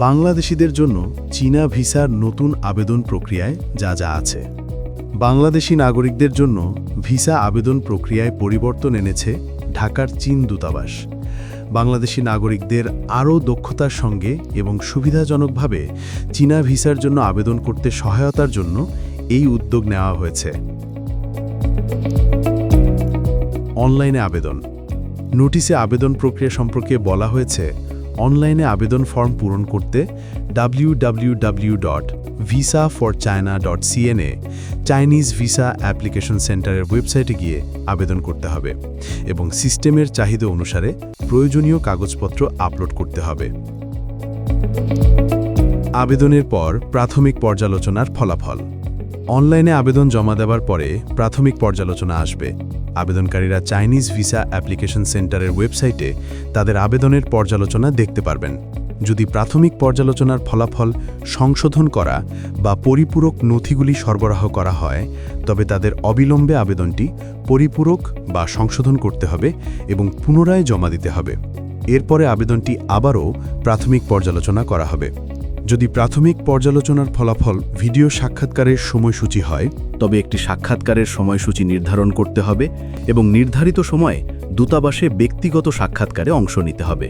বাংলাদেশিদের জন্য চীনা ভিসার নতুন আবেদন প্রক্রিয়ায় যা যা আছে। বাংলাদেশি নাগরিকদের জন্য ভিসা আবেদন প্রক্রিয়ায় পরিবর্তন এনেছে ঢাকার চীন দূতাবাস। বাংলাদেশি নাগরিকদের আরও দক্ষতার সঙ্গে এবং সুবিধাজনকভাবে চীনা ভিসার জন্য আবেদন করতে সহায়তার জন্য এই উদ্যোগ নেওয়া হয়েছে। অনলাইনে আবেদন। নোটিশে আবেদন প্রক্রিয়া সম্পর্কে বলা হয়েছে, অনলাইনে আবেদন ফর্ম পূরণ করতে www.visaforchina.cn এ চাইনিজ ভিসা অ্যাপ্লিকেশন সেন্টারের ওয়েবসাইটে গিয়ে আবেদন করতে হবে এবং সিস্টেমের চাহিদা অনুসারে প্রয়োজনীয় কাগজপত্র আপলোড করতে হবে। আবেদনের পর প্রাথমিক পর্যালোচনার ফলাফল। অনলাইনে আবেদন জমা দেওয়ার পরে প্রাথমিক পর্যালোচনা আসবে। আবেদনকারীরা চাইনিজ ভিসা অ্যাপ্লিকেশন সেন্টারের ওয়েবসাইটে তাদের আবেদনের পর্যালোচনা দেখতে পারবেন। যদি প্রাথমিক পর্যালোচনার ফলাফল সংশোধন করা বা পরিপূরক নথিগুলি সরবরাহ করা হয়, তবে তাদের অবিলম্বে আবেদনটি পরিপূরক বা সংশোধন করতে হবে এবং পুনরায় জমা দিতে হবে। এরপরে আবেদনটি আবারও প্রাথমিক পর্যালোচনা করা হবে। যদি প্রাথমিক পর্যালোচনার ফলাফল ভিডিও সাক্ষাৎকারের সময়সূচি হয়, তবে একটি সাক্ষাৎকারের সময়সূচি নির্ধারণ করতে হবে এবং নির্ধারিত সময়ে দূতাবাসে ব্যক্তিগত সাক্ষাৎকারে অংশ নিতে হবে।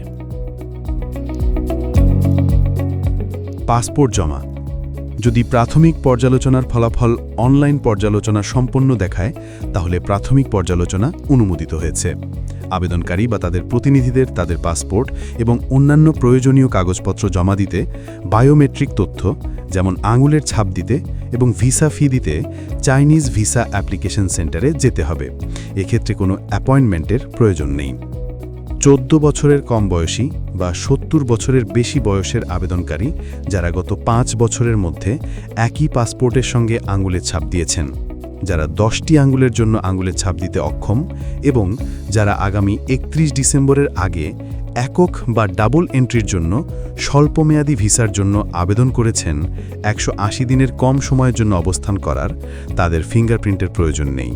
পাসপোর্ট জমা। যদি প্রাথমিক পর্যালোচনার ফলাফল অনলাইন পর্যালোচনা সম্পন্ন দেখায়, তাহলে প্রাথমিক পর্যালোচনা অনুমোদিত হয়েছে। আবেদনকারী বা তাদের প্রতিনিধিদের তাদের পাসপোর্ট এবং অন্যান্য প্রয়োজনীয় কাগজপত্র জমা দিতে, বায়োমেট্রিক তথ্য যেমন আঙুলের ছাপ দিতে এবং ভিসা ফি দিতে চাইনিজ ভিসা অ্যাপ্লিকেশন সেন্টারে যেতে হবে। এক্ষেত্রে কোনো অ্যাপয়েন্টমেন্টের প্রয়োজন নেই। 14 বছরের কম বয়সী বা 70 বছরের বেশি বয়সের আবেদনকারী যারা গত 5 বছরের মধ্যে একই পাসপোর্টের সঙ্গে আঙুলের ছাপ দিয়েছেন, যারা 10টি আঙুলের জন্য আঙুলের ছাপ দিতে অক্ষম এবং যারা আগামী 31 ডিসেম্বরের আগে একক বা ডাবল এন্ট্রির জন্য স্বল্পমেয়াদী ভিসার জন্য আবেদন করেছেন, 180 দিনের কম সময়ের জন্য অবস্থান করার, তাদের ফিঙ্গারপ্রিন্টের প্রয়োজন নেই।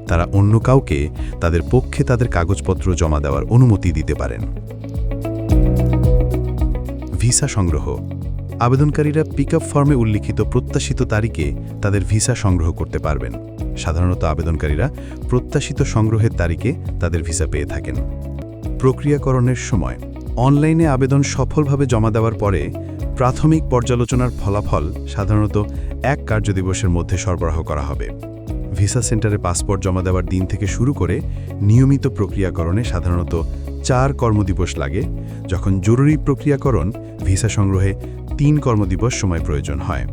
তারা অন্য কাউকে তাদের পক্ষে তাদের কাগজপত্র জমা দেওয়ার অনুমতি দিতে পারেন। ভিসা সংগ্রহ। আবেদনকারীরা পিকআপ ফর্মে উল্লিখিত প্রত্যাশিত তারিখে তাদের ভিসা সংগ্রহ করতে পারবেন। সাধারণত আবেদনকারীরা প্রত্যাশিত সংগ্রহের তারিখে তাদের ভিসা পেয়ে থাকেন। প্রক্রিয়াকরণের সময়। অনলাইনে আবেদন সফলভাবে জমা দেওয়ার পরে প্রাথমিক পর্যালোচনার ফলাফল সাধারণত 1 কার্যদিবসের মধ্যে সরবরাহ করা হবে। ভিসা সেন্টারে পাসপোর্ট জমা দেওয়ার দিন থেকে শুরু করে নিয়মিত প্রক্রিয়াকরণে সাধারণত 4 কর্মদিবস লাগে, যখন জরুরি প্রক্রিয়াকরণ ভিসা সংগ্রহে 3 কর্মদিবস সময় প্রয়োজন হয়।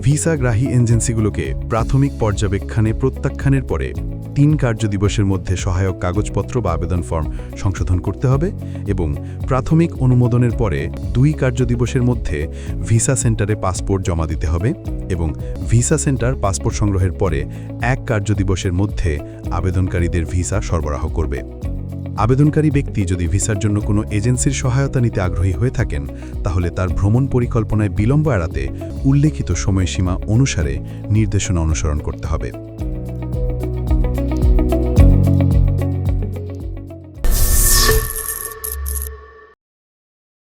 ভিসাগ্রাহী এজেন্সিগুলোকে প্রাথমিক পর্যবেক্ষণে প্রত্যাখ্যানের পরে 3 কার্যদিবসের মধ্যে সহায়ক কাগজপত্র বা আবেদন ফর্ম সংশোধন করতে হবে এবং প্রাথমিক অনুমোদনের পরে 2 কার্যদিবসের মধ্যে ভিসা সেন্টারে পাসপোর্ট জমা দিতে হবে এবং ভিসা সেন্টার পাসপোর্ট সংগ্রহের পরে 1 কার্যদিবসের মধ্যে আবেদনকারীদের ভিসা সরবরাহ করবে। আবেদনকারী ব্যক্তি যদি ভিসার জন্য কোনো এজেন্সির সহায়তা নিতে আগ্রহী হয়ে থাকেন, তাহলে তার ভ্রমণ পরিকল্পনায় বিলম্ব এড়াতে উল্লেখিত সময়সীমা অনুসারে নির্দেশনা অনুসরণ করতে হবে।